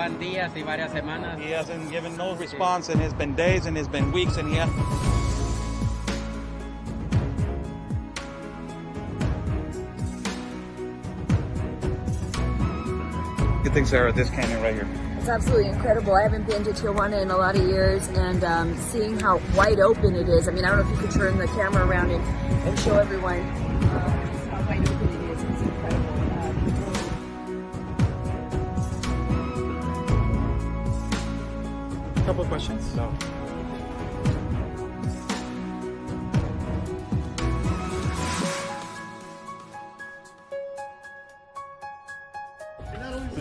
van días y varias semanas. He hasn't given no response, and it's been days, and it's been weeks, and he Good thing, Sarah, this canyon right here. It's absolutely incredible. I haven't been to Tijuana in a lot of years, and seeing how wide open it is. I mean, I don't know if you could turn the camera around and show everyone how wide open it is. It's incredible. A couple of questions. So.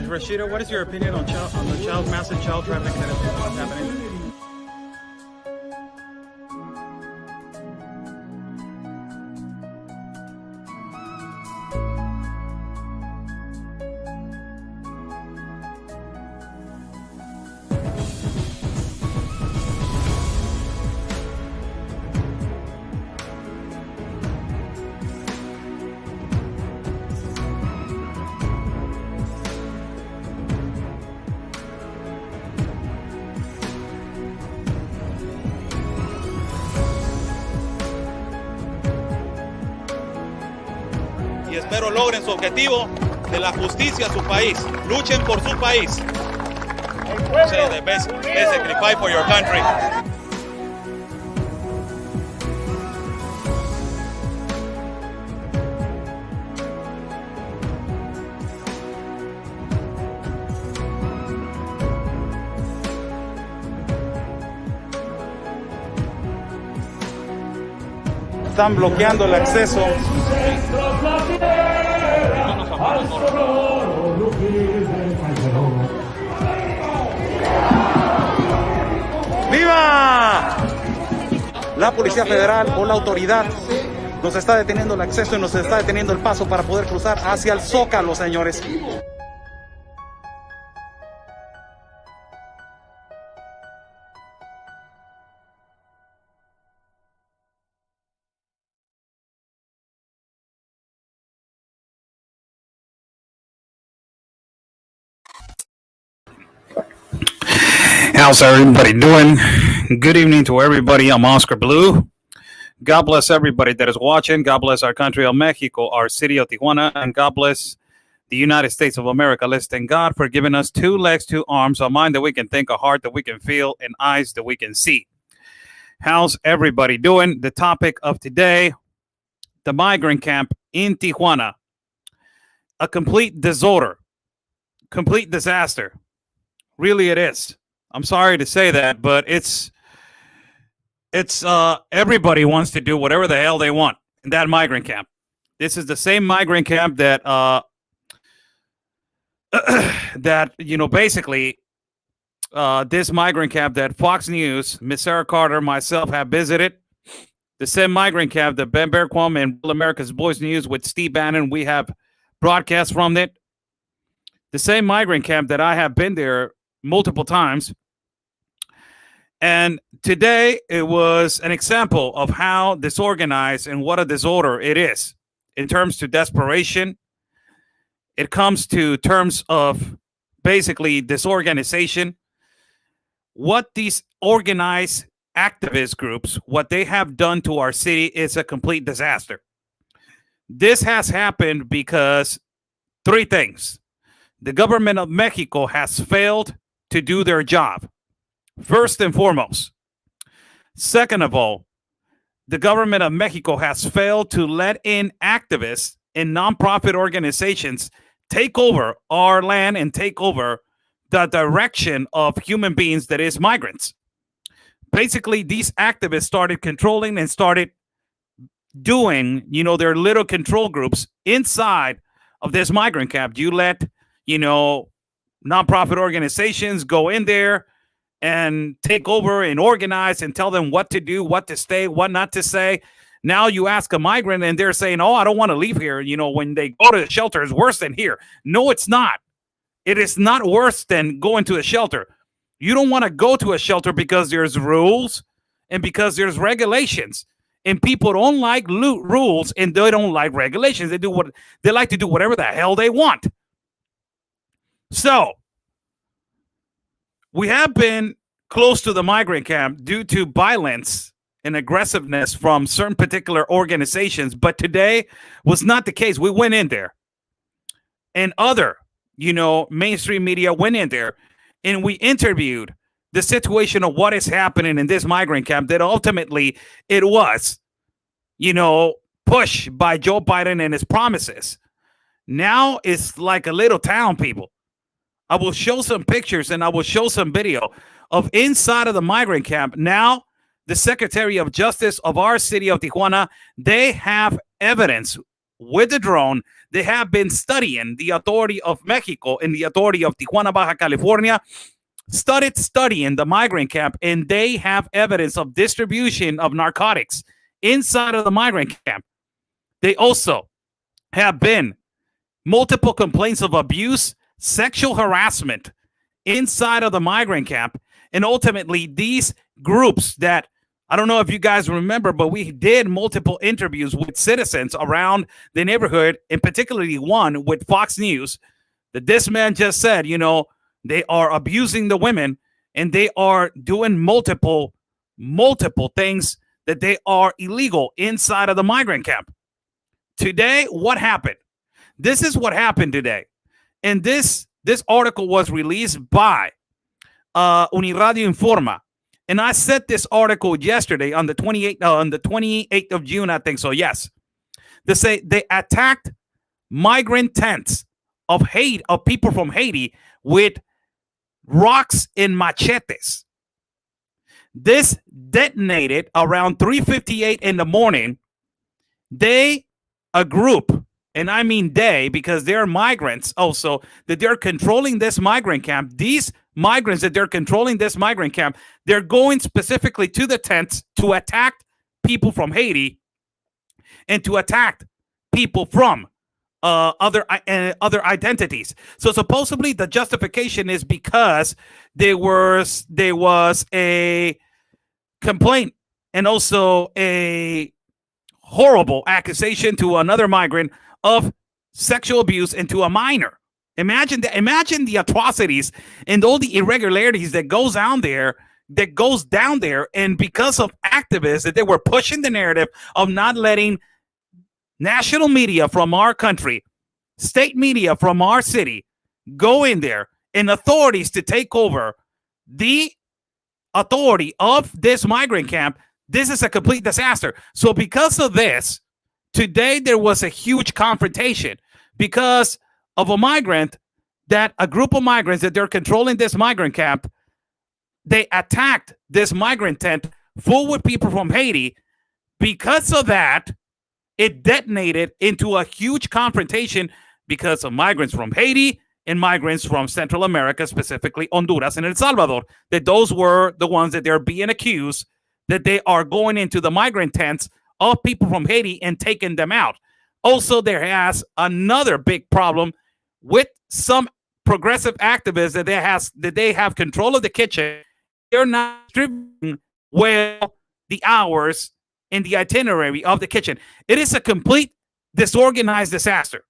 Rashida, what is your opinion on the massive child trafficking that is happening? Y espero logren su objetivo de la justicia a su país. Luchen por su país. Say the basically fight for your country. Están bloqueando el acceso. ¡Viva! La Policía Federal o la autoridad nos está deteniendo el acceso y nos está deteniendo el paso para poder cruzar hacia el Zócalo, señores. How's everybody doing? Good evening to everybody. I'm Oscar Blue. God bless everybody that is watching. God bless our country of Mexico, our city of Tijuana, and God bless the United States of America. Let's thank God for giving us 2 legs, 2 arms, a mind that we can think, a heart that we can feel, and eyes that we can see. How's everybody doing? The topic of today, the migrant camp in Tijuana. A complete disorder, complete disaster. Really it is. I'm sorry to say that, but it's everybody wants to do whatever the hell they want in that migrant camp. This is the same migrant camp that basically this migrant camp that Fox News, Miss Sarah Carter, myself have visited. The same migrant camp that Ben Berquam and America's Voice News with Steve Bannon, we have broadcast from it. The same migrant camp that I have been there multiple times. And today it was an example of how disorganized and what a disorder it is in terms to desperation. It comes to terms of basically disorganization. What these organized activist groups, what they have done to our city is a complete disaster. This has happened because 3 things. The government of Mexico has failed to do their job. First and foremost. Second of all, the government of Mexico has failed to let in activists and nonprofit organizations take over our land and take over the direction of human beings that is migrants. Basically, these activists started controlling and started doing, their little control groups inside of this migrant camp. You let, nonprofit organizations go in there and take over and organize and tell them what to do, what to say, what not to say. Now you ask a migrant and they're saying, oh, I don't want to leave here. When they go to the shelter, it's worse than here. No, it's not. It is not worse than going to a shelter. You don't want to go to a shelter because there's rules and because there's regulations. And people don't like rules and they don't like regulations. They like to do whatever the hell they want. So We have been close to the migrant camp due to violence and aggressiveness from certain particular organizations, but today was not the case. We went in there, and other, mainstream media went in there, and we interviewed the situation of what is happening in this migrant camp, that ultimately it was, pushed by Joe Biden and his promises. Now it's like a little town, people. I will show some pictures and I will show some video of inside of the migrant camp. Now, the Secretary of Justice of our city of Tijuana, they have evidence with the drone. They have been studying the authority of Mexico and the authority of Tijuana, Baja California, studying the migrant camp, and they have evidence of distribution of narcotics inside of the migrant camp. They also have been multiple complaints of abuse, sexual harassment inside of the migrant camp. And ultimately, these groups that, I don't know if you guys remember, but we did multiple interviews with citizens around the neighborhood, and particularly one with Fox News, that this man just said, they are abusing the women and they are doing multiple things that they are illegal inside of the migrant camp. Today, what happened? This is what happened today. And this article was released by Uniradio Informa. And I sent this article yesterday on the 28th of June, I think so. Yes. They say they attacked migrant tents of people from Haiti with rocks and machetes. This detonated around 3:58 in the morning. A group, and I mean they, because they're migrants also, that they're controlling this migrant camp. These migrants that they're controlling this migrant camp, they're going specifically to the tents to attack people from Haiti and to attack people from other identities. So supposedly the justification is because there was a complaint and also a horrible accusation to another migrant of sexual abuse and to a minor. Imagine the atrocities and all the irregularities that goes down there, and because of activists that they were pushing the narrative of not letting national media from our country, state media from our city go in there, and authorities to take over the authority of this migrant camp. This is a complete disaster. So because of this, today there was a huge confrontation because of a group of migrants that they're controlling this migrant camp. They attacked this migrant tent full with people from Haiti. Because of that, it detonated into a huge confrontation because of migrants from Haiti and migrants from Central America, specifically Honduras and El Salvador, that those were the ones that they're being accused that they are going into the migrant tents of people from Haiti and taking them out. Also, there has another big problem with some progressive activists that they have control of the kitchen. They're not distributing well the hours and the itinerary of the kitchen. It is a complete disorganized disaster.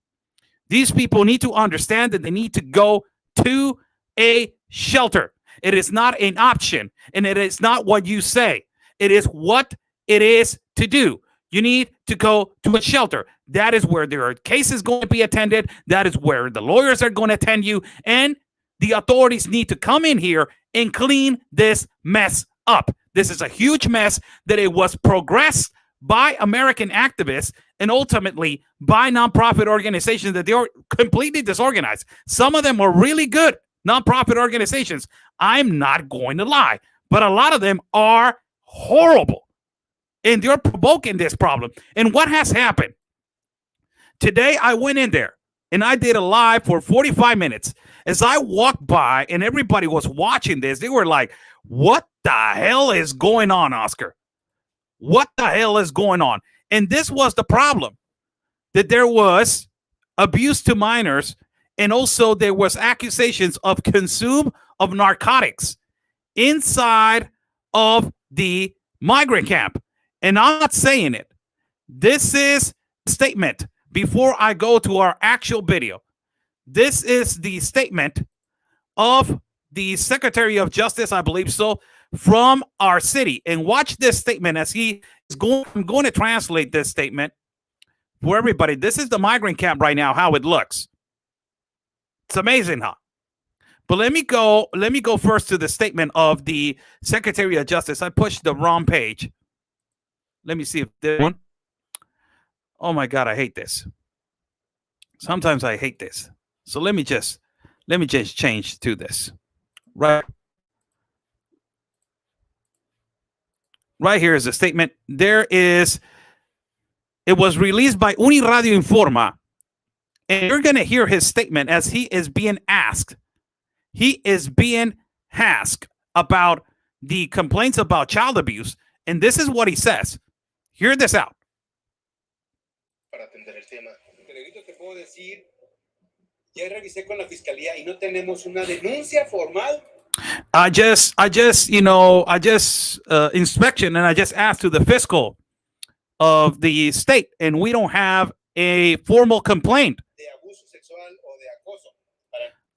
These people need to understand that they need to go to a shelter. It is not an option, and it is not what you say. It is what it is to do. You need to go to a shelter. That is where there are cases going to be attended. That is where the lawyers are going to attend you. And the authorities need to come in here and clean this mess up. This is a huge mess that it was progressed by American activists and ultimately by nonprofit organizations that they are completely disorganized. Some of them are really good nonprofit organizations. I'm not going to lie, but a lot of them are horrible, and they're provoking this problem. And what has happened today? I went in there and I did a live for 45 minutes. As I walked by and everybody was watching this, they were like, what the hell is going on, Oscar? What the hell is going on? And this was the problem, that there was abuse to minors, and also there was accusations of consume of narcotics inside of the migrant camp. And I'm not saying it. This is a statement before I go to our actual video. This is the statement of the Secretary of Justice, I believe so, from our city. And watch this statement as he is going. I'm going to translate this statement for everybody. This is the migrant camp right now, how it looks. It's amazing, huh? But let me go first to the statement of the Secretary of Justice. I pushed the wrong page. Let me see if this one. Oh my God, I hate this. Sometimes I hate this. So let me just change to this. Right here is a statement. It was released by Uniradio Informa. And you're going to hear his statement as he is being asked. He is being asked about the complaints about child abuse. And this is what he says. Hear this out. Para atender el tema. Te puedo decir, ya revisé con la fiscalía y no tenemos una denuncia formal. I just inspection, and I just asked to the fiscal of the state, and we don't have a formal complaint De abuso sexual o de acoso.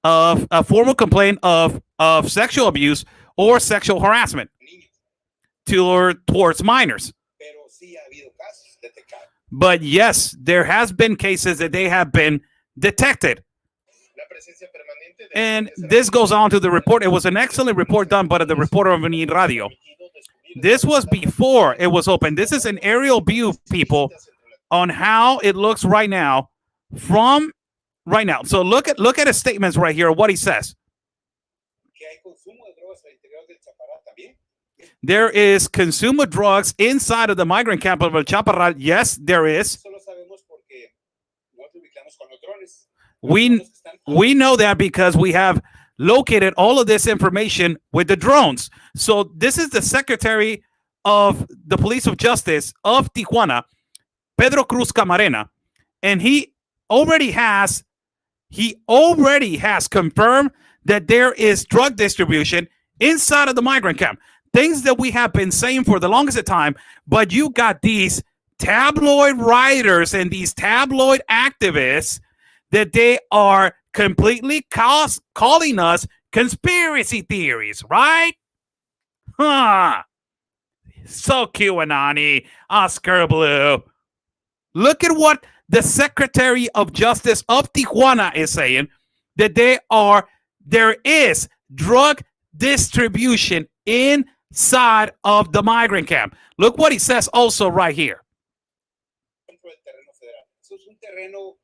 of a formal complaint of sexual abuse or sexual harassment towards minors. Pero sí ha habido casos detectados. But yes, there has been cases that they have been detected. La presencia permanente de And this goes on to the report. It was an excellent report done by the reporter of Uniradio. This was before it was open. This is an aerial view, people, on how it looks right now from right now. So look at his statements right here, what he says. que hay consumo de drogas al interior del Chaparral también. There is consumer drugs inside of the migrant camp of El Chaparral. Yes, there is. Eso lo sabemos porque nosotros ubicamos con los drones. We know that because we have located all of this information with the drones. So this is the Secretary of the Police of Justice of Tijuana, Pedro Cruz Camarena, and he already has confirmed that there is drug distribution inside of the migrant camp. Things that we have been saying for the longest time, but you got these tabloid writers and these tabloid activists that they are completely calling us conspiracy theories, right? Huh. So QAnon-y, Oscar Blue. Look at what the Secretary of Justice of Tijuana is saying, that there is drug distribution inside of the migrant camp. Look what he says also right here. Dentro del terreno federal. Eso es un terreno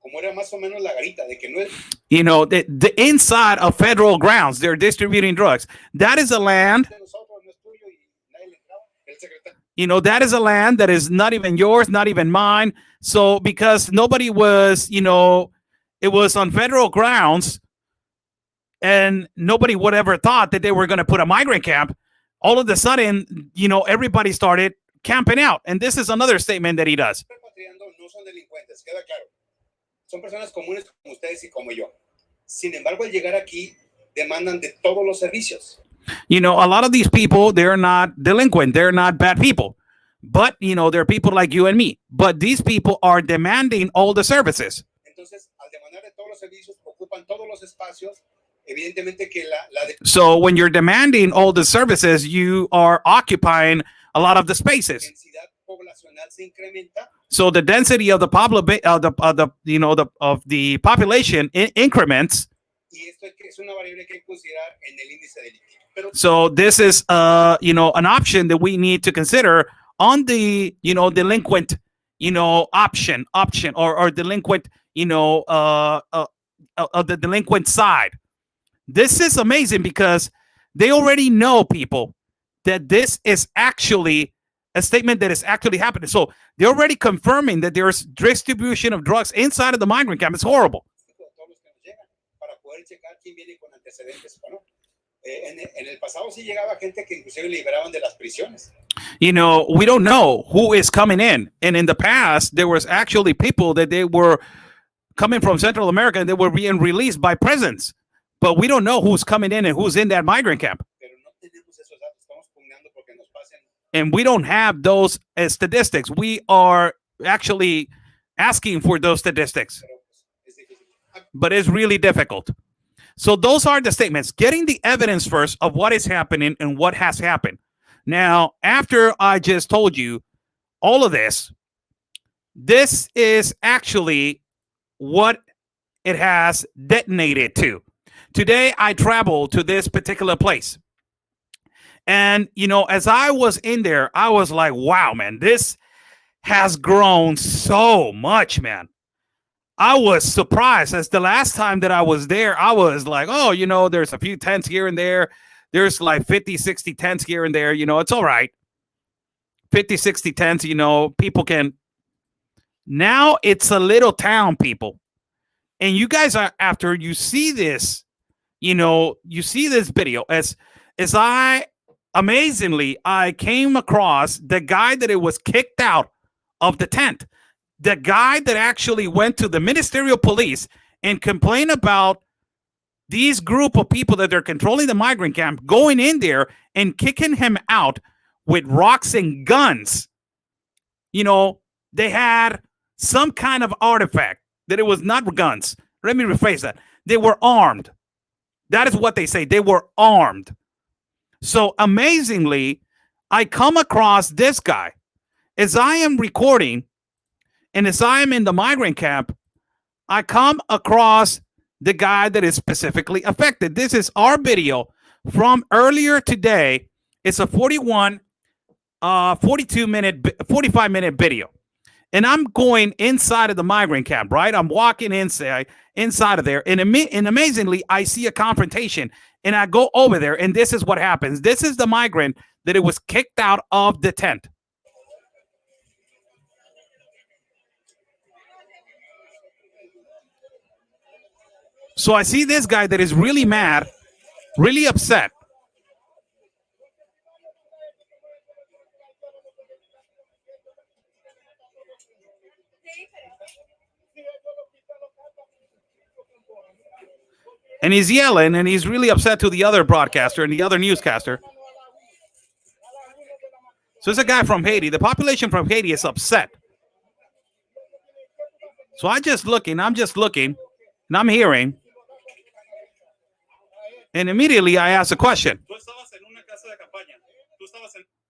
como era más o menos la garita de que no es. You know, the inside of federal grounds, they're distributing drugs. That is a land. De nosotros, no es tuyo y nadie le entraba. El secretario. You know, that is a land that is not even yours, not even mine. So because nobody was, you know, it was on federal grounds and nobody would ever thought that they were going to put a migrant camp. All of a sudden, you know, everybody started camping out. And this is another statement that he does. Repatriando no son delincuentes, queda claro. Son personas comunes como ustedes y como yo. Sin embargo, al llegar aquí, demandan de todos los servicios. You know, a lot of these people, they're not delinquent. They're not bad people. But, you know, they're people like you and me. But these people are demanding all the services. Entonces, al demandar de todos los servicios, ocupan todos los espacios. Evidentemente que So when you're demanding all the services, you are occupying a lot of the spaces. densidad poblacional se incrementa. So the density of the population increments. Y esto es una variable que hay que considerar en el índice delictivo. Pero So this is you know, an option that we need to consider on the, you know, delinquent, you know, option or delinquent, you know, of the delinquent side. This is amazing because they already know, people, that this is actually a statement that is actually happening. So they're already confirming that there's distribution of drugs inside of the migrant camp. It's horrible. todos los que nos llegan para poder checar quién viene con antecedentes o no. En el pasado sí llegaba gente que inclusive liberaban de las prisiones. You know, we don't know who is coming in. And in the past, there was actually people that they were coming from Central America and they were being released by prisons. But we don't know who's coming in and who's in that migrant camp. Pero no tenemos esos datos, estamos pugnando porque nos pasen. And we don't have those statistics. We are actually asking for those statistics. Pero pues, es difícil. But it's really difficult. So those are the statements, getting the evidence first of what is happening and what has happened. Now, after I just told you all of this, this is actually what it has detonated to. Today, I traveled to this particular place. And, you know, as I was in there, I was like, wow, man, this has grown so much, man. I was surprised. As the last time that I was there, I was like, oh, you know, there's a few tents here and there. There's like 50, 60 tents here and there. You know, it's all right. 50, 60 tents, you know, people can. Now it's a little town, people. And you guys are, after you see this, you know, you see this video, as I amazingly, I came across the guy that it was kicked out of the tent. The guy that actually went to the ministerial police and complained about these group of people that they're controlling the migrant camp, going in there and kicking him out with rocks and guns. You know, they had some kind of artifact that it was not guns. Let me rephrase that. They were armed. That is what they say. They were armed. So amazingly, I come across this guy as I am recording, and as I am in the migrant camp, I come across the guy that is specifically affected. This is our video from earlier today. It's a 45 minute video. And I'm going inside of the migrant camp, right? I'm walking inside of there. And amazingly, I see a confrontation. And I go over there, and this is what happens. This is the migrant that it was kicked out of the tent. So I see this guy that is really mad, really upset. And he's yelling, and he's really upset to the other broadcaster and the other newscaster. So it's a guy from Haiti. The population from Haiti is upset. So I'm just looking, and I'm hearing. And immediately I ask a question.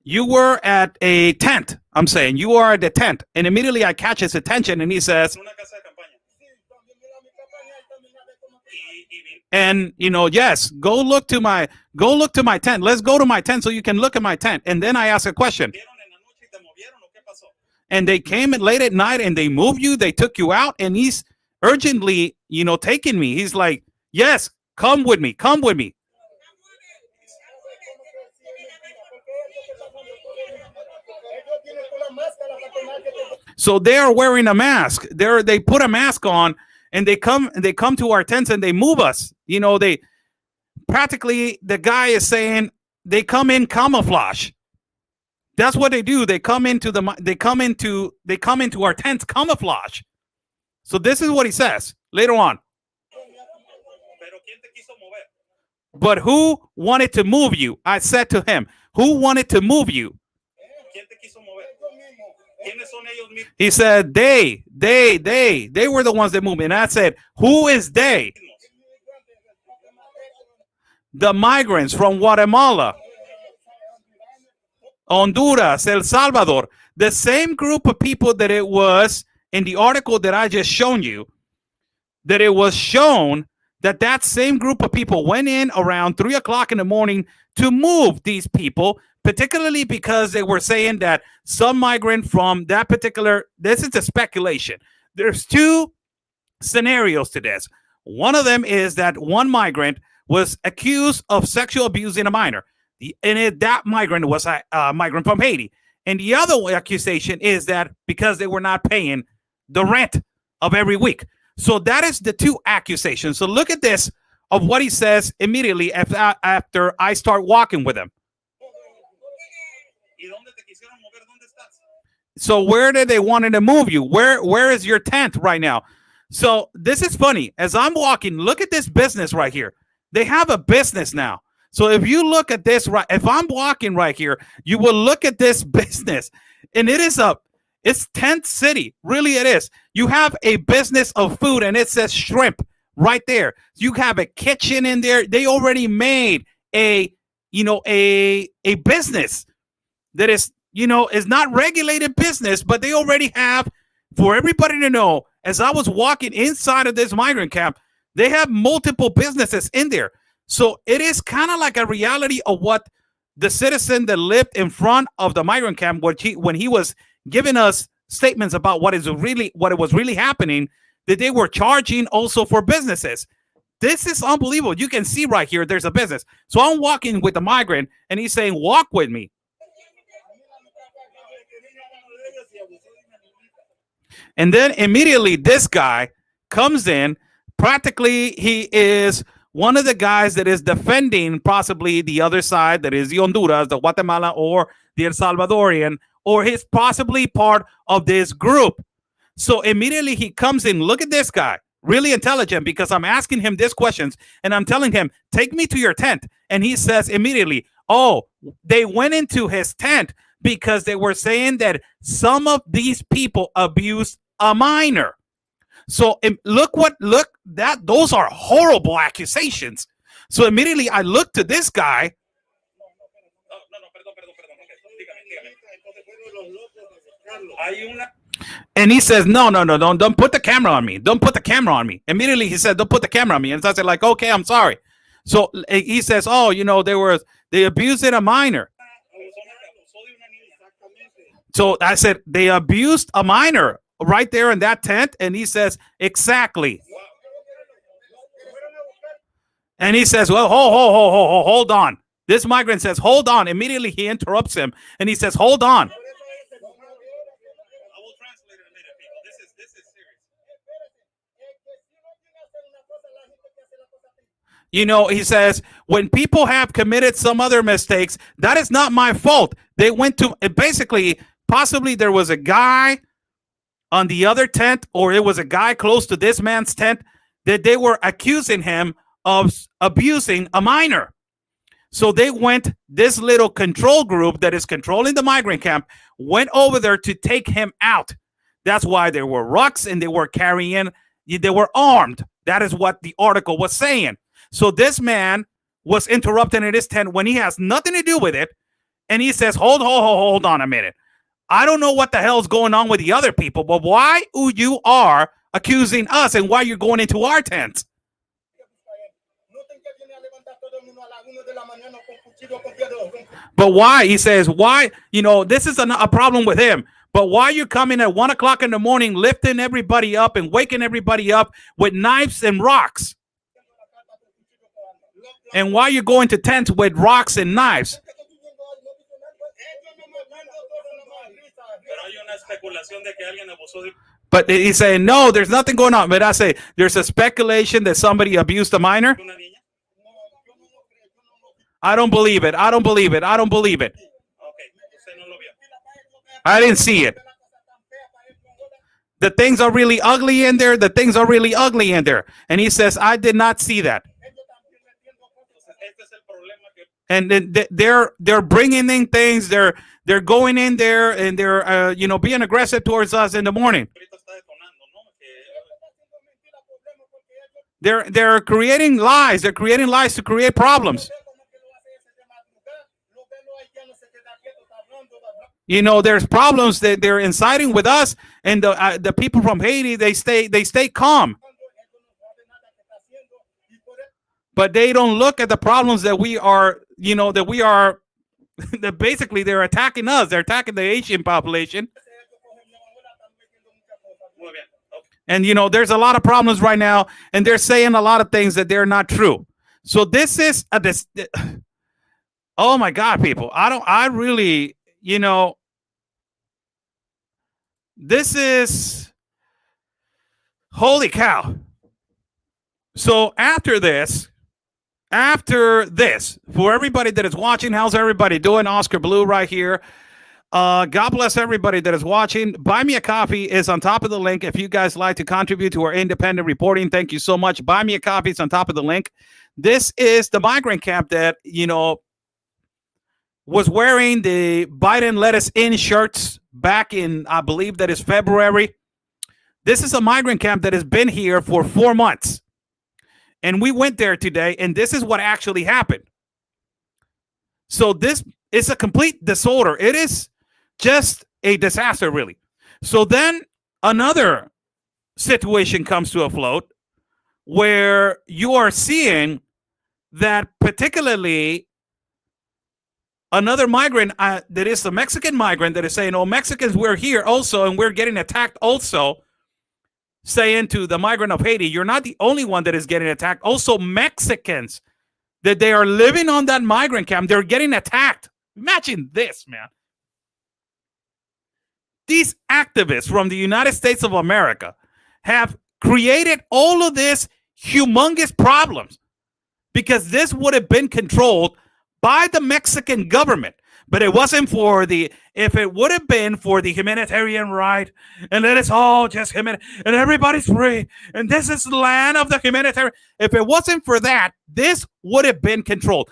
You were at a tent. I'm saying you are at the tent. And immediately I catch his attention, and he says, and you know, yes, go look to my tent. Let's go to my tent so you can look at my tent. And then I ask a question. And they came in late at night and they moved you, they took you out, and he's urgently, you know, taking me. He's like, yes, come with me. So they are wearing a mask. They put a mask on, and they come to our tents and they move us. You know, they practically, the guy is saying they come in camouflage. That's what they do. They come into our tents camouflage. So this is what he says later on. But who wanted to move you? I said to him, who wanted to move you? He said, they were the ones that moved me. And I said, who is they? The migrants from Guatemala, Honduras, El Salvador, the same group of people that it was in the article that I just shown you, that it was shown that same group of people went in around 3 o'clock in the morning to move these people, particularly because they were saying that some migrant from that particular, this is a speculation. There's two scenarios to this. One of them is that one migrant was accused of sexual abuse in a minor. That migrant was a migrant from Haiti. And the other accusation is that because they were not paying the rent of every week. So that is the two accusations. So look at this of what he says immediately after I start walking with him. So where did they want to move you? Where is your tent right now? So this is funny. As I'm walking, look at this business right here. They have a business now. So if you look at this, right, if I'm walking right here, you will look at this business, and it's tent city. Really, it is. You have a business of food, and it says shrimp right there. You have a kitchen in there. They already made a business that is not regulated business, but they already have, for everybody to know, as I was walking inside of this migrant camp, they have multiple businesses in there. So it is kind of like a reality of what the citizen that lived in front of the migrant camp, when he was giving us statements about what it was really happening, that they were charging also for businesses. This is unbelievable. You can see right here, there's a business. So I'm walking with the migrant and he's saying, walk with me. And then immediately this guy comes in. Practically, he is one of the guys that is defending possibly the other side, that is the Honduras, the Guatemala, or the El Salvadorian, or he's possibly part of this group. So immediately he comes in. Look at this guy, really intelligent, because I'm asking him these questions and I'm telling him, take me to your tent. And he says immediately, oh, they went into his tent because they were saying that some of these people abused a minor. So those are horrible accusations. So immediately I look to this guy. And he says, no, don't put the camera on me. Don't put the camera on me. Immediately he said, don't put the camera on me. And so I said, like, okay, I'm sorry. So he says, oh, they abused a minor. So I said, they abused a minor right there in that tent. And he says, exactly. And he says, well, hold on. This migrant says, hold on. Immediately he interrupts him and he says, hold on. He says, when people have committed some other mistakes, that is not my fault. They went to, basically, possibly there was a guy on the other tent, or it was a guy close to this man's tent, that they were accusing him of abusing a minor. So they went, this little control group that is controlling the migrant camp went over there to take him out. That's why there were rocks and they were armed. That is what the article was saying. So this man was interrupting in his tent when he has nothing to do with it. And he says, hold on a minute. I don't know what the hell's going on with the other people, but why you are accusing us and why you're going into our tents? But why? He says, why? This is a problem with him. But why you coming at 1 o'clock in the morning, lifting everybody up and waking everybody up with knives and rocks? And why you going to tents with rocks and knives? But he's saying, no, there's nothing going on. But I say, there's a speculation that somebody abused a minor. I don't believe it. I didn't see it. The things are really ugly in there. And he says, I did not see that. And then they're bringing in things. They're going in there and they're being aggressive towards us in the morning. They're creating lies. They're creating lies to create problems. There's problems that they're inciting with us, and the people from Haiti, they stay calm. But they don't look at the problems that we are, that basically they're attacking us. They're attacking the Haitian population. And, there's a lot of problems right now, and they're saying a lot of things that they're not true. So this is oh my God, people. This is, holy cow. So after this, for everybody that is watching, how's everybody doing? Oscar Blue right here. God bless everybody that is watching. Buy Me a Coffee is on top of the link. If you guys like to contribute to our independent reporting, thank you so much. Buy Me a Coffee is on top of the link. This is the migrant camp that, was wearing the Biden Let Us In shirts back in, I believe that is February. This is a migrant camp that has been here for 4 months. And we went there today, and this is what actually happened. So this is a complete disorder. It is just a disaster, really. So then another situation comes to afloat where you are seeing that particularly another migrant that is the Mexican migrant that is saying, oh, Mexicans, we're here also, and we're getting attacked also, saying to the migrant of Haiti, you're not the only one that is getting attacked. Also, Mexicans that they are living on that migrant camp, they're getting attacked. Imagine this, man. These activists from the United States of America have created all of this humongous problems because this would have been controlled by the Mexican government. But it wasn't for the, if it would have been for the humanitarian right, and let us all just and everybody's free, and this is the land of the humanitarian. If it wasn't for that, this would have been controlled.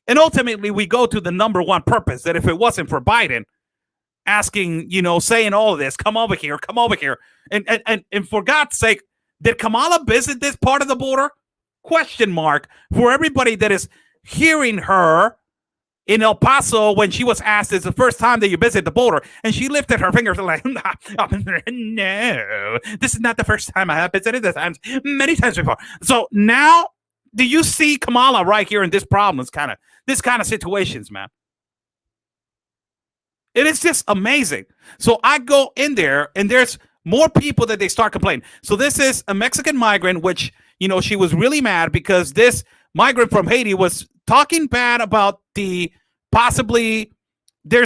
And ultimately, we go to the number one purpose, that if it wasn't for Biden asking, saying all of this, come over here. And for God's sake, did Kamala visit this part of the border? Question mark for everybody that is hearing her in El Paso when she was asked, it's the first time that you visit the border. And she lifted her fingers like, no, this is not the first time I have visited this time, many times before. So now, do you see Kamala right here in this problem? This kind of situations, man. It is just amazing. So I go in there and there's more people that they start complaining. So this is a Mexican migrant, which, she was really mad because this migrant from Haiti was talking bad about there's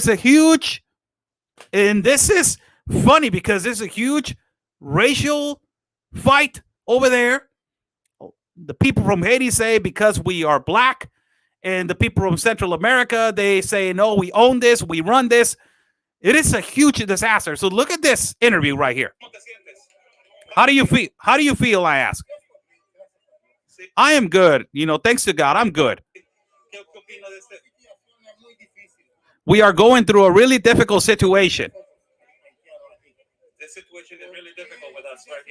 a huge, and this is funny because there's a huge racial fight over there. The people from Haiti say because we are black, and the people from Central America, they say, no, we own this, we run this. It is a huge disaster. So look at this interview right here. How do you feel? How do you feel, I ask? I am good. Thanks to God, I'm good. We are going through a really difficult situation. This situation is really difficult with us right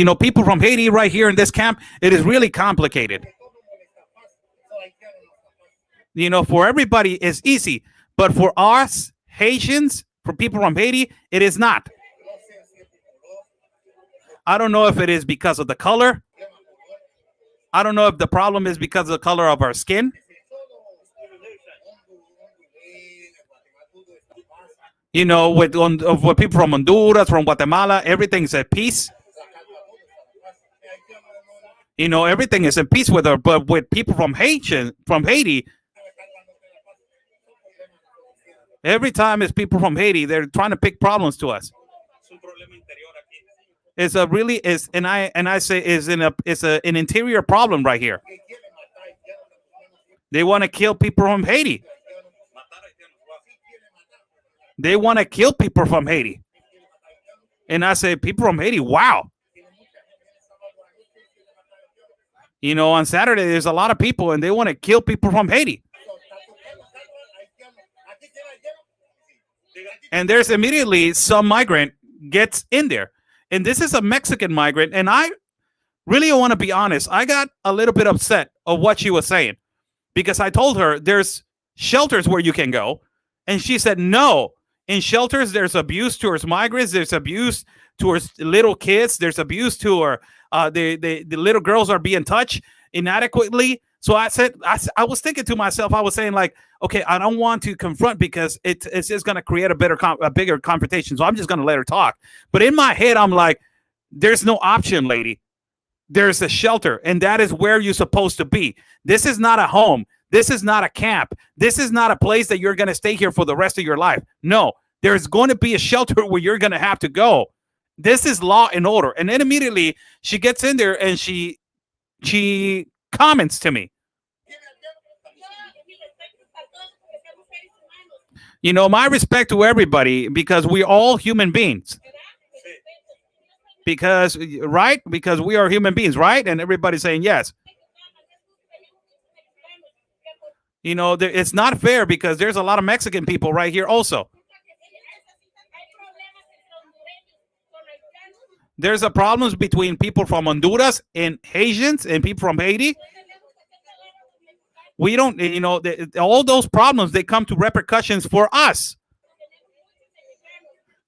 here. People from Haiti right here in this camp, it is really complicated. For everybody it's easy, but for us Haitians, for people from Haiti, it is not. I don't know if it is because of the color. I don't know if the problem is because of the color of our skin. With people from Honduras, from Guatemala, everything's at peace. Everything is at peace with her. But with people from Haiti, every time it's people from Haiti, they're trying to pick problems to us. It's an interior problem right here. They want to kill people from Haiti. They want to kill people from Haiti. And I say, people from Haiti, wow. On Saturday, there's a lot of people and they want to kill people from Haiti. And there's immediately some migrant gets in there. And this is a Mexican migrant. And I really want to be honest. I got a little bit upset of what she was saying because I told her there's shelters where you can go. And she said, no. In shelters, there's abuse towards migrants. There's abuse towards little kids. There's abuse to the little girls are being touched inadequately. So I said, I was thinking to myself, I was saying like, okay, I don't want to confront because it's just going to create a bigger confrontation. So I'm just going to let her talk. But in my head, I'm like, there's no option, lady. There's a shelter, and that is where you're supposed to be. This is not a home. This is not a camp. This is not a place that you're going to stay here for the rest of your life. No, there's going to be a shelter where you're going to have to go. This is law and order. And then immediately she gets in there and she comments to me. My respect to everybody because we're all human beings. Because we are human beings, right? And everybody's saying yes. It's not fair because there's a lot of Mexican people right here also. There's a problems between people from Honduras and Haitians and people from Haiti. We don't, all those problems, they come to repercussions for us.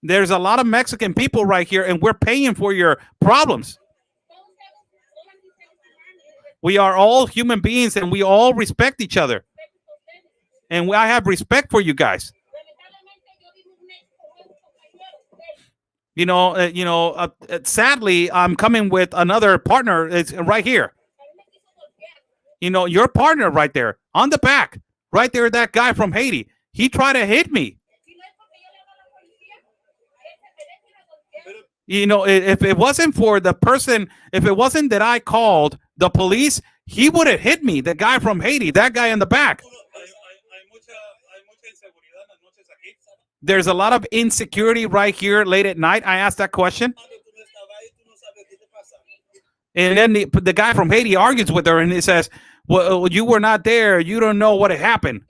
There's a lot of Mexican people right here, and we're paying for your problems. We are all human beings, and we all respect each other. And I have respect for you guys. Sadly, I'm coming with another partner. It's right here. Your partner right there on the back, right there, that guy from Haiti. He tried to hit me. If it wasn't for the person, if it wasn't that I called the police, he would have hit me. The guy from Haiti, that guy in the back. There's a lot of insecurity right here late at night. I asked that question. And then the guy from Haiti argues with her and he says, well, you were not there. You don't know what happened.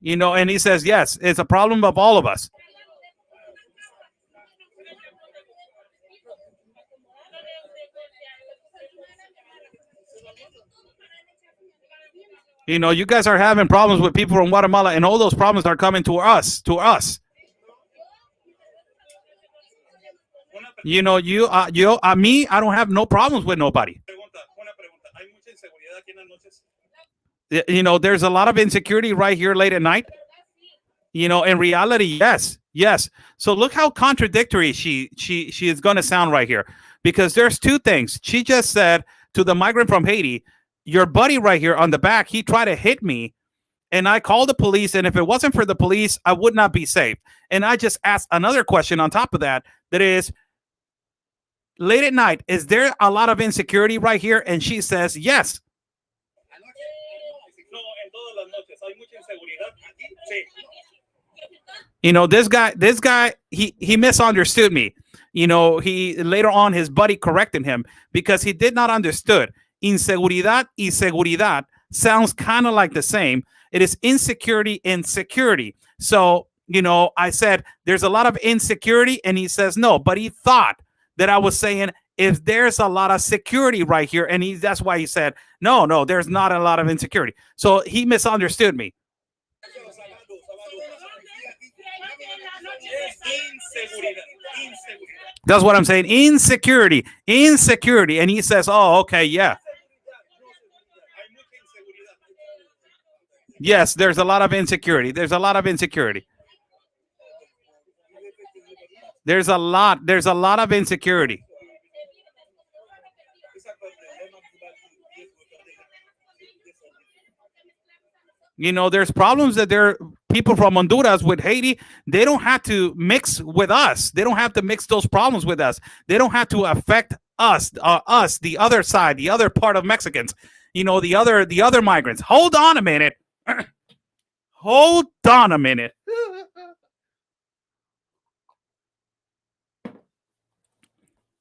And he says, yes, it's a problem of all of us. You guys are having problems with people from Guatemala, and all those problems are coming to us. Me, I don't have no problems with nobody. There's a lot of insecurity right here late at night. In reality, yes. So look how contradictory she is going to sound right here, because there's two things. She just said to the migrant from Haiti, your buddy right here on the back, he tried to hit me, and I called the police, and if it wasn't for the police, I would not be safe. And I just asked another question on top of that, that is, late at night, is there a lot of insecurity right here? And she says, yes. This guy, he misunderstood me. He later on, his buddy corrected him because he did not understood. Inseguridad y seguridad sounds kind of like the same. It is insecurity and security. So, I said, there's a lot of insecurity, and he says no, but he thought that I was saying if there's a lot of security right here, and that's why he said, no, there's not a lot of insecurity. So he misunderstood me. That's what I'm saying. Insecurity. And he says, oh, okay, yeah. Yes, there's a lot of insecurity. There's a lot of insecurity. There's a lot of insecurity. There's problems that there are people from Honduras with Haiti. They don't have to mix with us. They don't have to mix those problems with us. They don't have to affect us, the other side, the other part of Mexicans, the other migrants. Hold on a minute. Hold on a minute.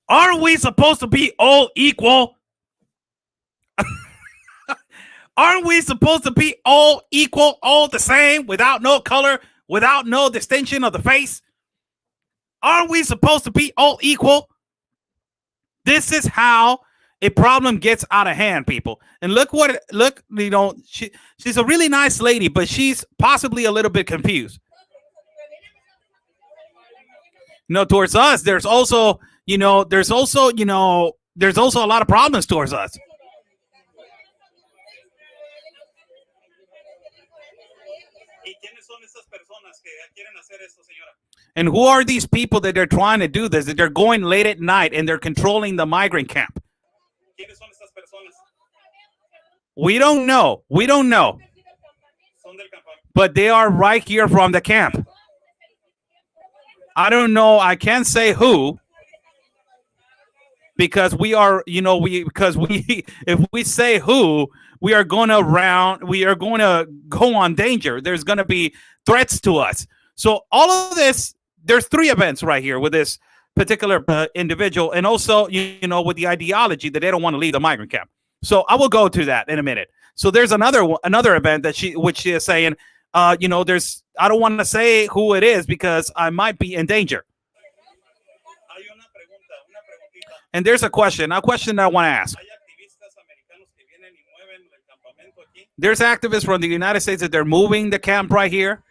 Aren't we supposed to be all equal? Aren't we supposed to be all equal, all the same, without no color, without no distinction of the face? Aren't we supposed to be all equal? This is how a problem gets out of hand, people. And look, she's a really nice lady, but she's possibly a little bit confused. Towards us, there's also a lot of problems towards us. And who are these people that they're trying to do this, that they're going late at night and they're controlling the migrant camp? We don't know. But they are right here from the camp. I don't know. I can't say who. Because if we say who, we are going to go on danger. There's going to be threats to us. So all of this, there's three events right here with this particular individual, and also, with the ideology that they don't want to leave the migrant camp. So I will go to that in a minute. So there's another event that she is saying, I don't want to say who it is because I might be in danger. And there's a question I want to ask. There's activists from the United States that they're moving the camp right here.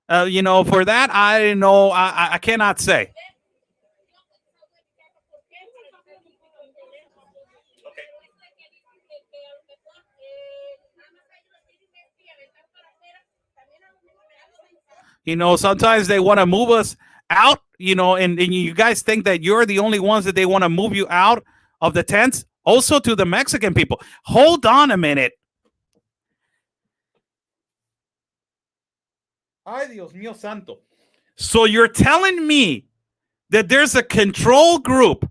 For that, I know I cannot say. Sometimes they want to move us out, and you guys think that you're the only ones that they want to move you out of the tents. Also to the Mexican people. Hold on a minute. Ay, Dios mío santo. So you're telling me that there's a control group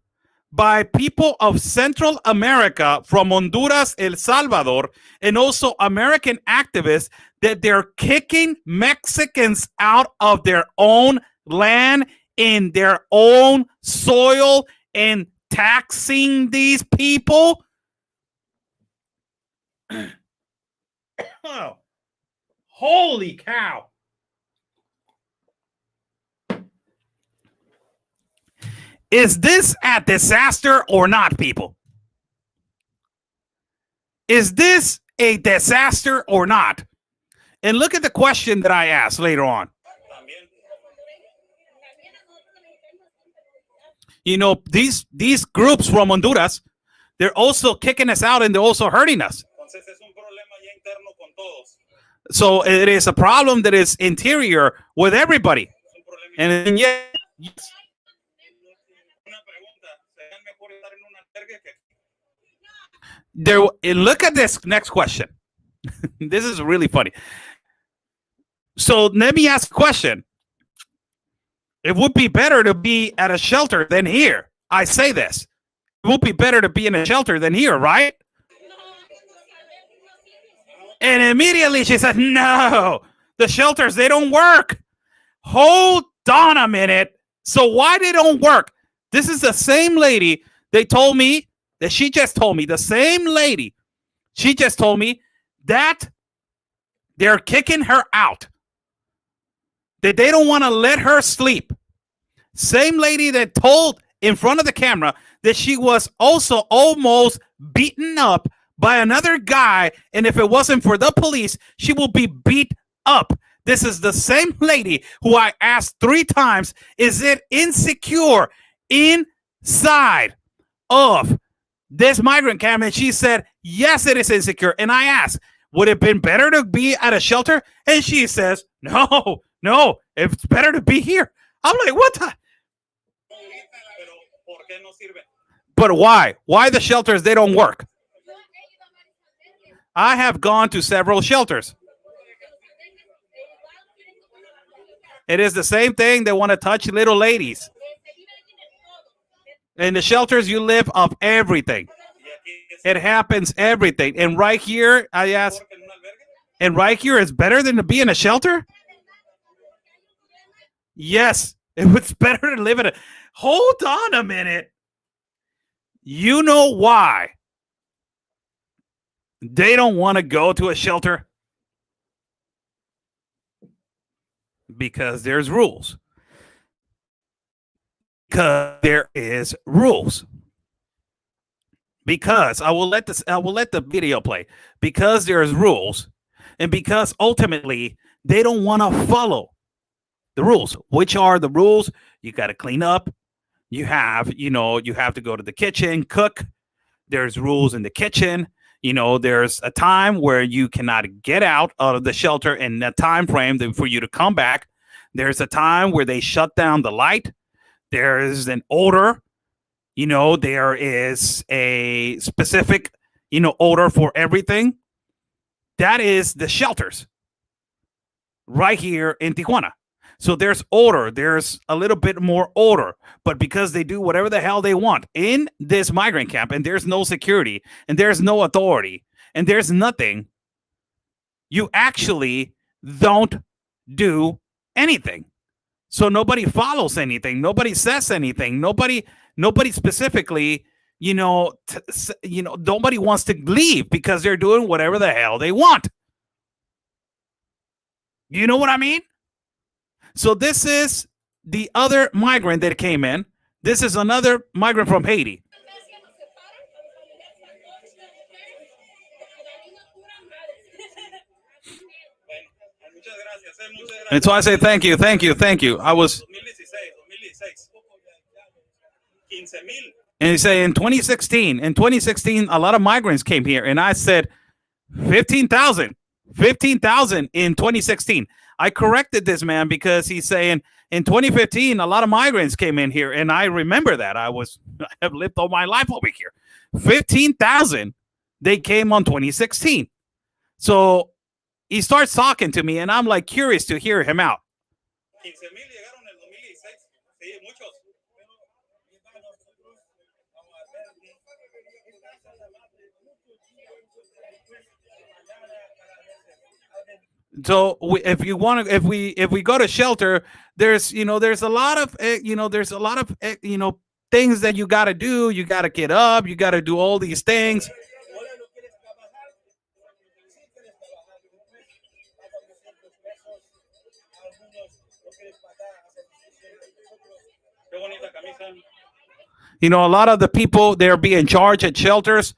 by people of Central America from Honduras, El Salvador, and also American activists that they're kicking Mexicans out of their own land in their own soil and taxing these people? Oh, holy cow. Is this a disaster or not, people? Is this a disaster or not? And look at the question that I asked later on. These groups from Honduras, they're also kicking us out and they're also hurting us. So it is a problem that is interior with everybody. And yet, look at this next question. This is really funny. So let me ask a question. It would be better to be at a shelter than here. I say this. It would be better to be in a shelter than here, right? And immediately she said, no, the shelters, they don't work. Hold on a minute. So why they don't work? This is the same lady they told me that she just told me, the same lady, she just told me that they're kicking her out. That they don't want to let her sleep. Same lady that told in front of the camera that she was also almost beaten up by another guy, and if it wasn't for the police, she will be beat up. This is the same lady who I asked 3 times, is it insecure inside of this migrant camp? And she said, yes, it is insecure. And I asked, would it have been better to be at a shelter? And she says, no, it's better to be here. I'm like, what the? But why? Why the shelters, they don't work? I have gone to several shelters. It is the same thing. They want to touch little ladies. In the shelters, you live off everything. It happens everything. And right here, I asked, and right here is better than to be in a shelter? Yes, it was better to live in a... Hold on a minute. You know why they don't want to go to a shelter? Because there's rules. Because there is rules. Because I will let the video play. Because there's rules, and because ultimately they don't want to follow the rules. Which are the rules? You got to clean up. You have to go to the kitchen, cook. There's rules in the kitchen. There's a time where you cannot get out of the shelter in a time frame for you to come back. There's a time where they shut down the light. There is an order. There is a specific, order for everything. That is the shelters right here in Tijuana. So there's order. There's a little bit more order. But because they do whatever the hell they want in this migrant camp, and there's no security, and there's no authority, and there's nothing, you actually don't do anything. So nobody follows anything. Nobody says anything. Nobody specifically, nobody wants to leave because they're doing whatever the hell they want. You know what I mean? So this is the other migrant that came in This is another migrant from Haiti. And so I say thank you, thank you, thank you. I was, and he say in 2016, a lot of migrants came here, and I said 15,000 in 2016. I corrected this man because he's saying in 2015 a lot of migrants came in here, and I remember that. I have lived all my life over here. 15,000 they came on 2016. So he starts talking to me, and I'm like curious to hear him out. So if we go to shelter, there's a lot of things that you got to do. You got to get up. You got to do all these things. A lot of the people, they're being charged at shelters.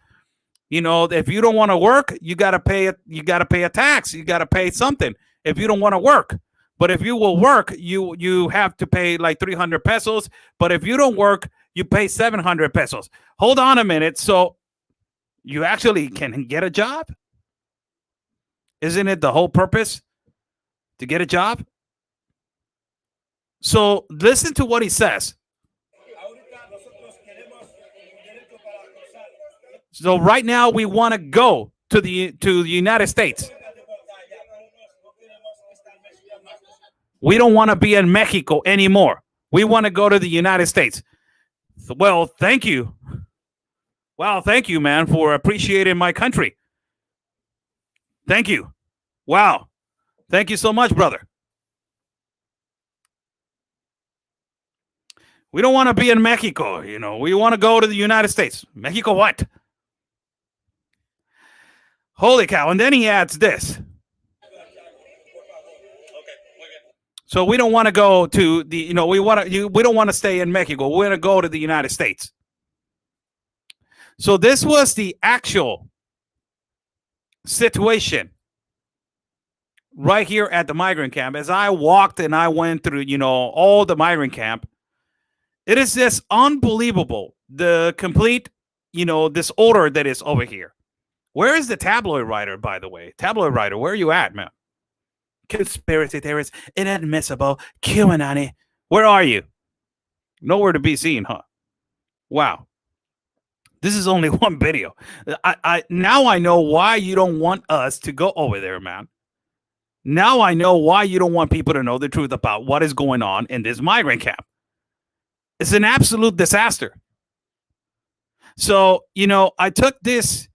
If you don't want to work, you got to pay a tax. You got to pay something if you don't want to work. But if you will work, you have to pay like 300 pesos. But if you don't work, you pay 700 pesos. Hold on a minute. So you actually can get a job? Isn't it the whole purpose to get a job? So listen to what he says. So right now we want to go to the United States. We don't want to be in Mexico anymore. We want to go to the United States. Well, thank you. Wow, thank you, man, for appreciating my country. Thank you. Wow. Thank you so much, brother. We don't want to be in Mexico, We want to go to the United States. Mexico what? Holy cow. And then he adds this. So we don't want to go to the, we don't want to stay in Mexico. We want to go to the United States. So this was the actual situation right here at the migrant camp. As I walked and I went through, all the migrant camp, it is just unbelievable. The complete, disorder that is over here. Where is the tabloid writer, by the way? Tabloid writer, where are you at, man? Conspiracy theorists, inadmissible, QAnon. Where are you? Nowhere to be seen, huh? Wow. This is only one video. Now I know why you don't want us to go over there, man. Now I know why you don't want people to know the truth about what is going on in this migrant camp. It's an absolute disaster. So, I took this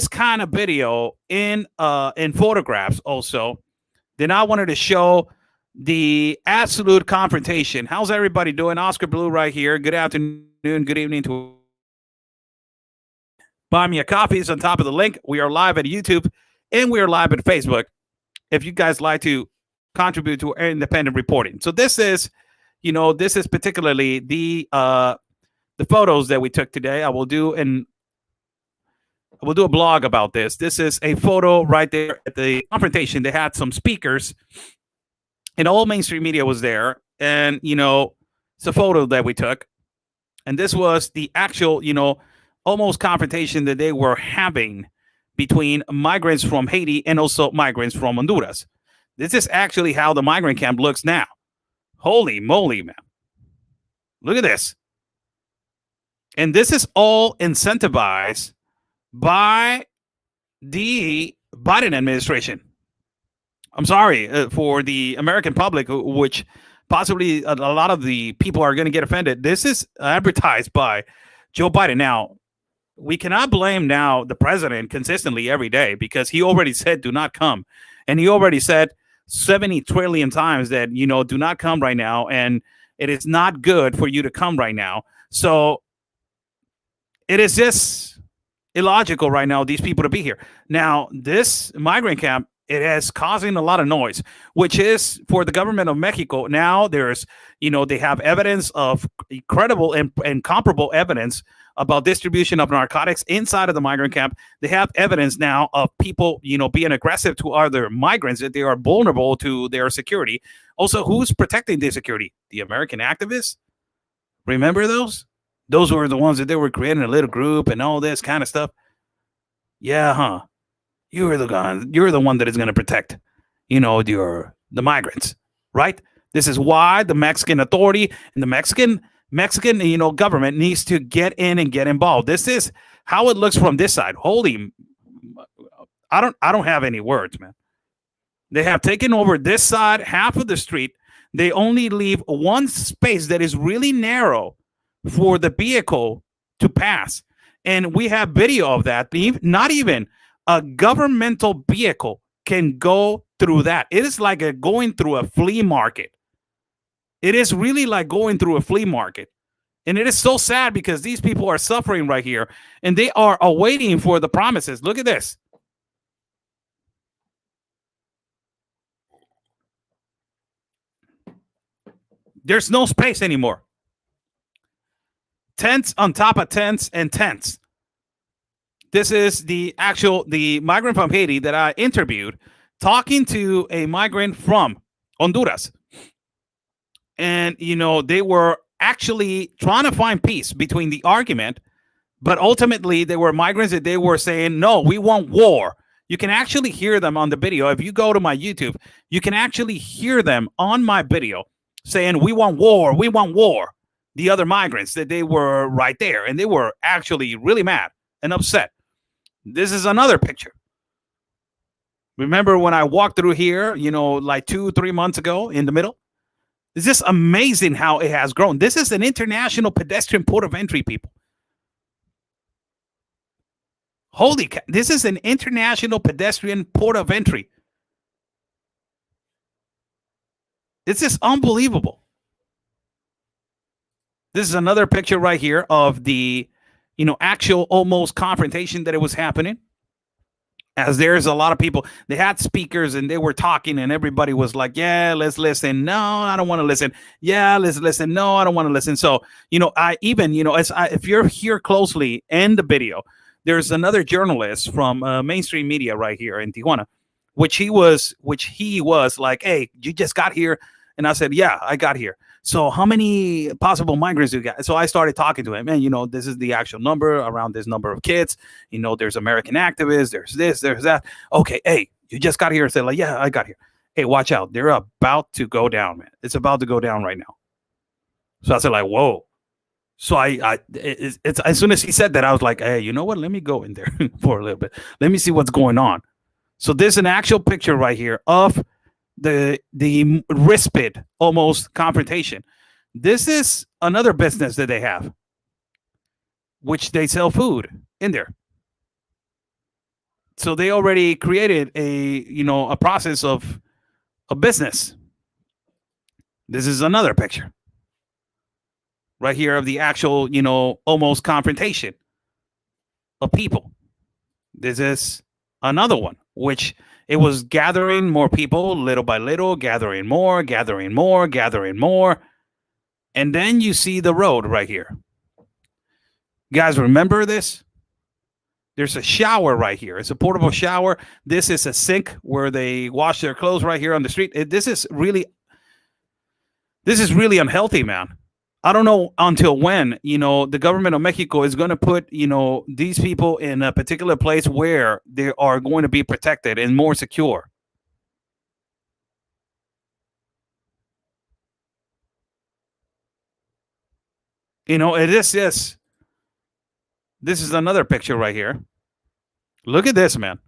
kind of video in photographs also. Then I wanted to show the absolute confrontation. How's everybody doing? Oscar Blue right here. Good afternoon, good evening to buy me a coffee. It's on top of the link. We are live at YouTube and we are live at Facebook. If you guys like to contribute to independent reporting. So this is, this is particularly the photos that we took today. I will do a blog about this. This is a photo right there at the confrontation. They had some speakers and all mainstream media was there. And, it's a photo that we took. And this was the actual, almost confrontation that they were having between migrants from Haiti and also migrants from Honduras. This is actually how the migrant camp looks now. Holy moly, man. Look at this. And this is all incentivized by the Biden administration. I'm sorry for the American public, which possibly a lot of the people are going to get offended. This is advertised by Joe Biden. Now, we cannot blame now the president consistently every day because he already said do not come. And he already said 70 trillion times that, do not come right now. And it is not good for you to come right now. So it is just illogical right now, these people to be here. Now, this migrant camp it is causing a lot of noise, which is for the government of Mexico. Now there's, they have evidence of credible and comparable evidence about distribution of narcotics inside of the migrant camp. They have evidence now of people, being aggressive to other migrants, that they are vulnerable to their security. Also, who's protecting their security? The American activists. Remember those? Those were the ones that they were creating a little group and all this kind of stuff. Yeah, huh? You're the one that is going to protect, the migrants, right? This is why the Mexican authority and the Mexican, government needs to get in and get involved. This is how it looks from this side. Holy, I don't have any words, man. They have taken over this side, half of the street. They only leave one space that is really narrow for the vehicle to pass. And we have video of that. Not even a governmental vehicle can go through that. It is like going through a flea market. It is really like going through a flea market. And it is so sad because these people are suffering right here and they are awaiting for the promises. Look at this. There's no space anymore. Tents on top of tents and tents. This is the migrant from Haiti that I interviewed, talking to a migrant from Honduras. And, they were actually trying to find peace between the argument, but ultimately they were migrants that they were saying, no, we want war. You can actually hear them on the video. If you go to my YouTube, you can actually hear them on my video saying, we want war, we want war. The other migrants, that they were right there, and they were actually really mad and upset. This is another picture. Remember when I walked through here, like 2-3 months ago in the middle? It's just amazing how it has grown. This is an international pedestrian port of entry, people. Holy cow. This is an international pedestrian port of entry. It's just unbelievable. This is another picture right here of the, actual almost confrontation that it was happening. As there's a lot of people, they had speakers and they were talking and everybody was like, yeah, let's listen. No, I don't want to listen. Yeah, let's listen. No, I don't want to listen. So, if you're here closely in the video, there's another journalist from mainstream media right here in Tijuana, which he was like, hey, you just got here. And I said, yeah, I got here. So how many possible migrants do you got? So I started talking to him, and, this is the actual number, around this number of kids. There's American activists, there's this, there's that. Okay, hey, you just got here. I said, like, yeah, I got here. Hey, watch out. They're about to go down, man. It's about to go down right now. So I said, like, whoa. So it's as soon as he said that, I was like, hey, you know what? Let me go in there for a little bit. Let me see what's going on. So there's an actual picture right here of the respite almost confrontation. This is another business that they have, which they sell food in there. So they already created a process of a business. This is another picture right here of the actual, almost confrontation of people. This is another one, which it was gathering more people little by little, gathering more. And then you see the road right here. Guys, remember this? There's a shower right here. It's a portable shower. This is a sink where they wash their clothes right here on the street. This is really unhealthy, man. I don't know until when, the government of Mexico is going to put, these people in a particular place where they are going to be protected and more secure. This is another picture right here. Look at this, man.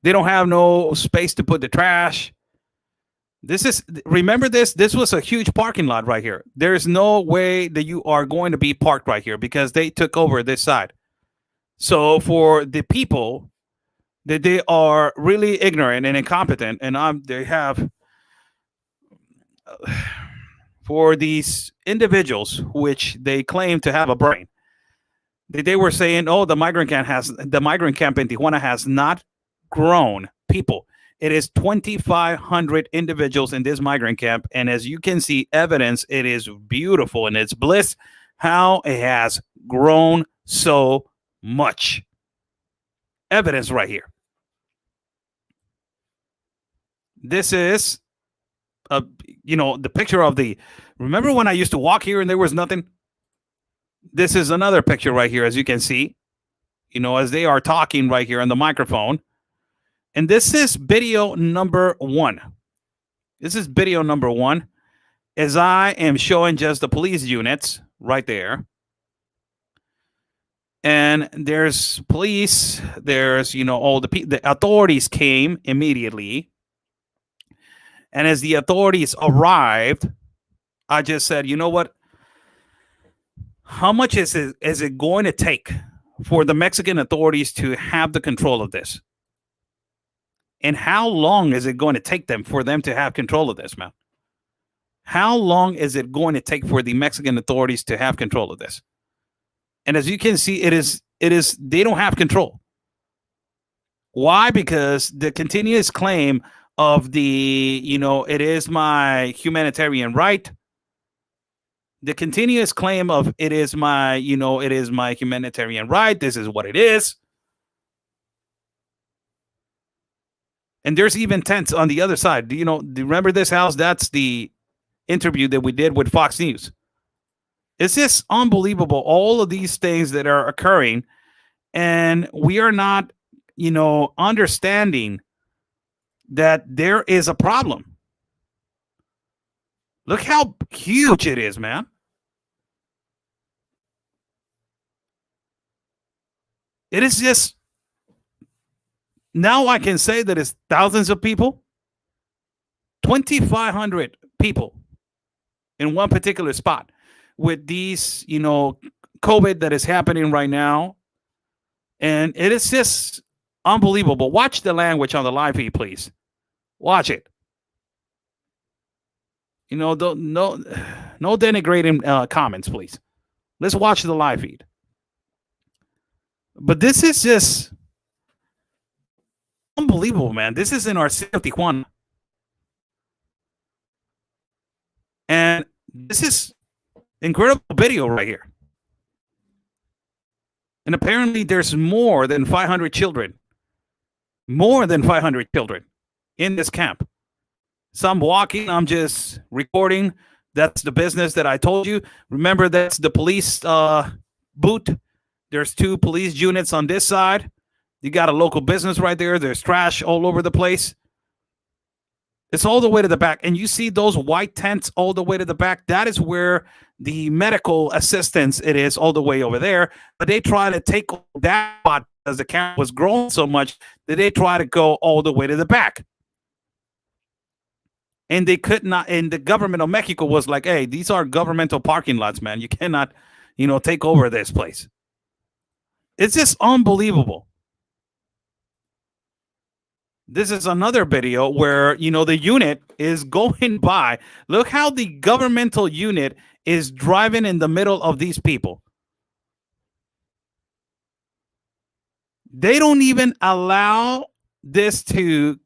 They don't have no space to put the trash. Remember this was a huge parking lot right here. There is no way that you are going to be parked right here because they took over this side. So for the people that they are really ignorant and incompetent, and they have for these individuals which they claim to have a brain, they were saying, oh, the migrant camp in Tijuana has not grown people. It is 2,500 individuals in this migrant camp. And as you can see, evidence, it is beautiful and it's bliss how it has grown so much. Evidence right here. This is, the picture of the, remember when I used to walk here and there was nothing? This is another picture right here, as you can see, as they are talking right here on the microphone. And this is video number 1. This is video number 1, as I am showing just the police units right there. And there's police, there's, all the authorities came immediately. And as the authorities arrived, I just said, you know what? How much is it going to take for the Mexican authorities to have the control of this? And how long is it going to take them for them to have control of this, man? How long is it going to take for the Mexican authorities to have control of this? And as you can see, it is they don't have control. Why? Because the continuous claim of the, it is my humanitarian right. The continuous claim of it is my humanitarian right. This is what it is. And there's even tents on the other side. Do you remember this house? That's the interview that we did with Fox News. It's just unbelievable, all of these things that are occurring. And we are not, understanding that there is a problem. Look how huge it is, man. It is just, now I can say that it's thousands of people, 2,500 people in one particular spot with these, COVID that is happening right now. And it is just unbelievable. Watch the language on the live feed, please. Watch it. No denigrating comments, please. Let's watch the live feed. But this is just unbelievable, man. This is in our city of Tijuana. And this is incredible video right here. And apparently there's more than 500 children. More than 500 children in this camp. So I'm walking, I'm just recording. That's the business that I told you. Remember, that's the police booth. There's 2 police units on this side. You got a local business right there. There's trash all over the place. It's all the way to the back. And you see those white tents all the way to the back. That is where the medical assistance it is, all the way over there. But they try to take that spot because the camp was growing so much that they try to go all the way to the back. And they could not, and the government of Mexico was like, hey, these are governmental parking lots, man. You cannot, take over this place. It's just unbelievable. This is another video where, the unit is going by. Look how the governmental unit is driving in the middle of these people. They don't even allow this to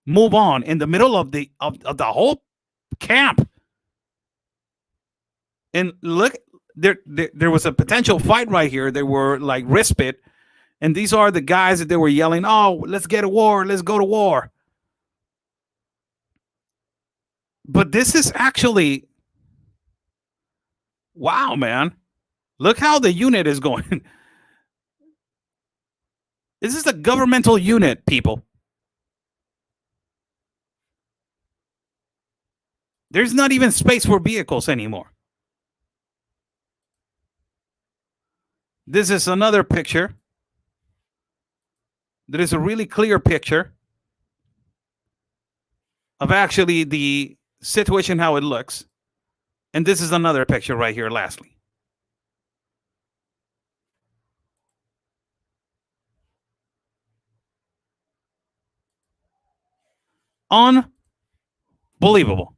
move on in the middle of the whole camp. And look, there was a potential fight right here. They were like respite. And these are the guys that they were yelling, oh, let's get a war. Let's go to war. But this is actually, wow, man. Look how the unit is going. This is a governmental unit, people. There's not even space for vehicles anymore. This is another picture. There is a really clear picture of actually the situation, how it looks. And this is another picture right here, lastly. Unbelievable.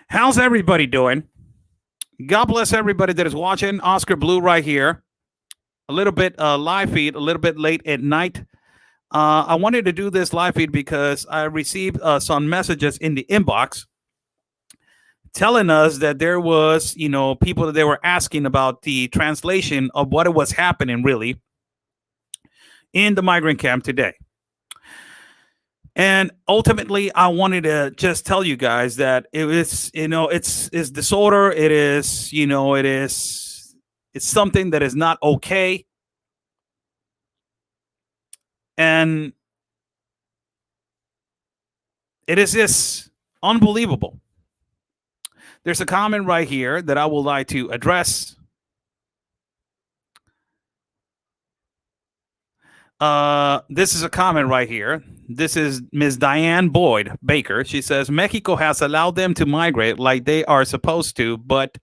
How's everybody doing? God bless everybody that is watching. Oscar Blue right here. a little bit live feed, a little bit late at night. I wanted to do this live feed because I received some messages in the inbox telling us that there was, people that they were asking about the translation of what it was happening really in the migrant camp today. And ultimately, I wanted to just tell you guys that it is, it's disorder. It is, it's something that is not okay. And it is just unbelievable. There's a comment right here that I would like to address. This is a comment right here. This is Ms. Diane Boyd Baker. She says, Mexico has allowed them to migrate like they are supposed to, but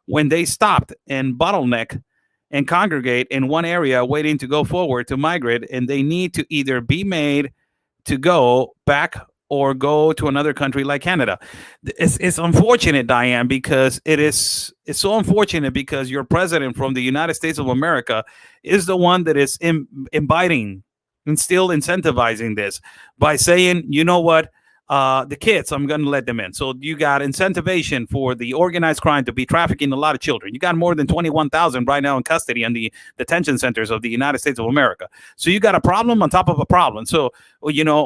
when they stopped and bottleneck and congregate in one area waiting to go forward to migrate, and they need to either be made to go back or go to another country like Canada. It's unfortunate, Diane, because it's so unfortunate because your president from the United States of America is the one that is inviting and still incentivizing this by saying, you know what, the kids, I'm going to let them in. So you got incentivization for the organized crime to be trafficking a lot of children. You got more than 21,000 right now in custody in the detention centers of the United States of America. So you got a problem on top of a problem. So,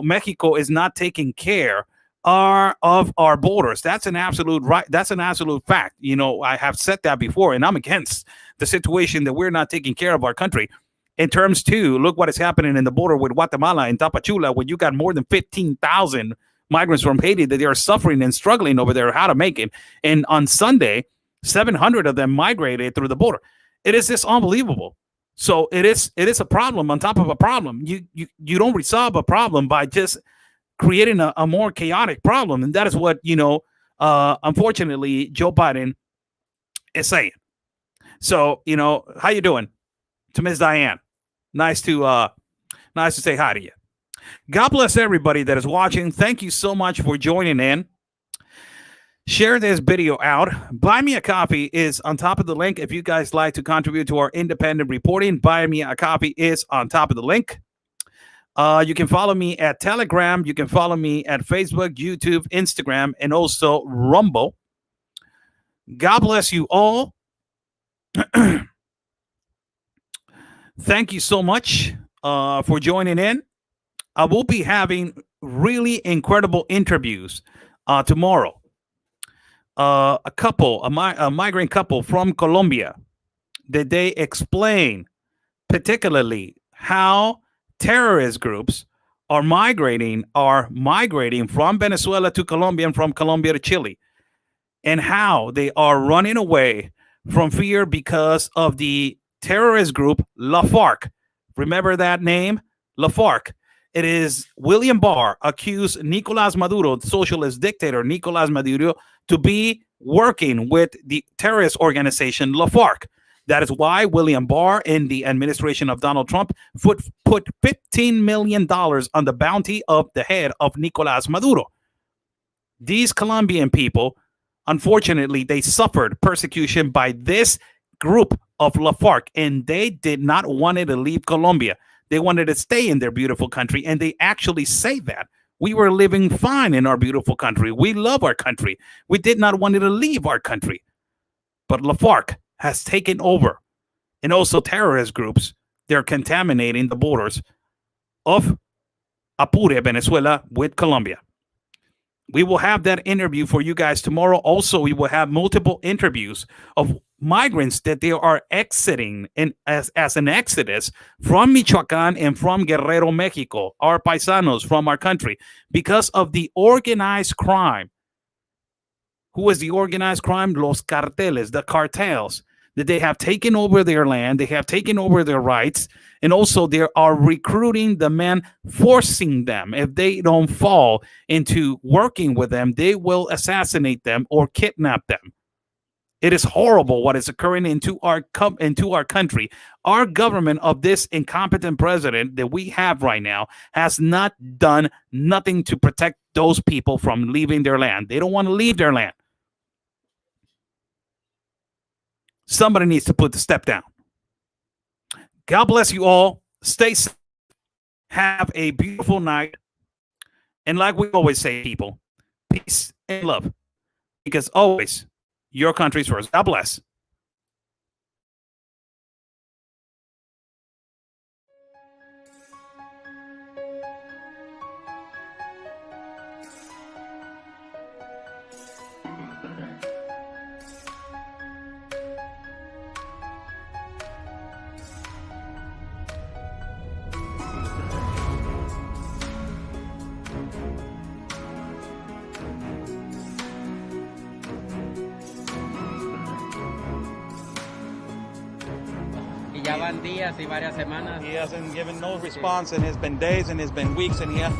Mexico is not taking care of our borders. That's an absolute right. That's an absolute fact. I have said that before, and I'm against the situation that we're not taking care of our country. In terms to look what is happening in the border with Guatemala and Tapachula, when you got more than 15,000 migrants from Haiti that they are suffering and struggling over there, how to make it. And on Sunday, 700 of them migrated through the border. It is just unbelievable. So it is a problem on top of a problem. You don't resolve a problem by just creating a more chaotic problem. And that is what, unfortunately, Joe Biden is saying. So, how you doing? To Ms. Diane. Nice to say hi to you. God bless everybody that is watching. Thank you so much for joining in. Share this video out. Buy Me a Coffee is on top of the link. If you guys like to contribute to our independent reporting, Buy Me a Coffee is on top of the link. You can follow me at Telegram. You can follow me at Facebook, YouTube, Instagram, and also Rumble. God bless you all. Thank you so much for joining in. I will be having really incredible interviews tomorrow. A migrant couple from Colombia, that they explain particularly how terrorist groups are migrating from Venezuela to Colombia and from Colombia to Chile, and how they are running away from fear because of the terrorist group La FARC. Remember that name? La FARC. It is William Barr accused Nicolás Maduro, the socialist dictator Nicolás Maduro, to be working with the terrorist organization La FARC. That is why William Barr in the administration of Donald Trump put $15 million on the bounty of the head of Nicolás Maduro. These Colombian people, unfortunately, they suffered persecution by this group of La FARC, and they did not want to leave Colombia. They wanted to stay in their beautiful country, and they actually say that. We were living fine in our beautiful country. We love our country. We did not want to leave our country. But La FARC has taken over, and also terrorist groups. They're contaminating the borders of Apure, Venezuela, with Colombia. We will have that interview for you guys tomorrow. Also, we will have multiple interviews of migrants that they are exiting as an exodus from Michoacán and from Guerrero, Mexico, our paisanos from our country, because of the organized crime. Who is the organized crime? Los carteles, the cartels, that they have taken over their land, they have taken over their rights, and also they are recruiting the men, forcing them. If they don't fall into working with them, they will assassinate them or kidnap them. It is horrible what is occurring into our country. Our government of this incompetent president that we have right now has not done nothing to protect those people from leaving their land. They don't want to leave their land. Somebody needs to put the step down. God bless you all. Stay safe. Have a beautiful night. And like we always say, people, peace and love. Because always, your country's first. God bless. Y ya van días y varias semanas. He hasn't given no response, and it's been days and it's been weeks, and yeah.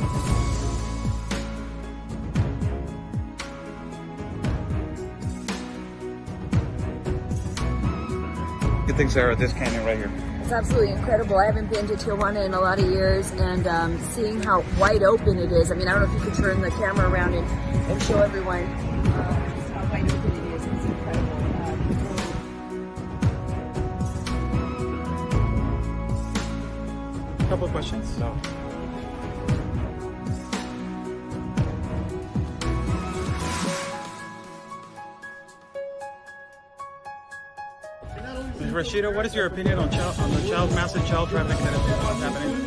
Good thing, Sarah, this canyon right here. It's absolutely incredible. I haven't been to Tijuana in a lot of years, and seeing how wide open it is. I mean, I don't know if you could turn the camera around and show everyone just how wide open it is. It's incredible. A couple of questions. So. Ms. Rashida, what is your opinion on the massive child trafficking that is happening?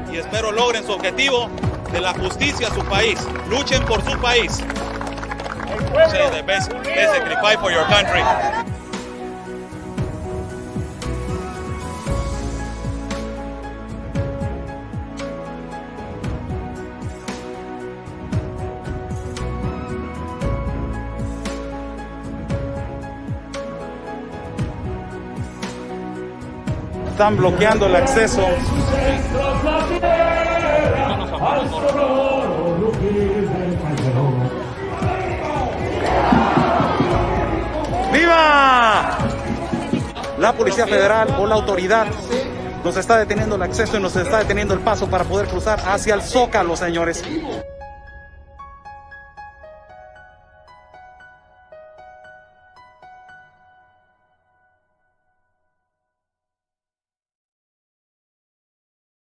Y espero logren su objetivo de la justicia a su país. Luchen por su país. Say the best, basically fight for your country. Están bloqueando el acceso. ¡Viva! La Policía Federal o la autoridad nos está deteniendo el acceso y nos está deteniendo el paso para poder cruzar hacia el Zócalo, señores.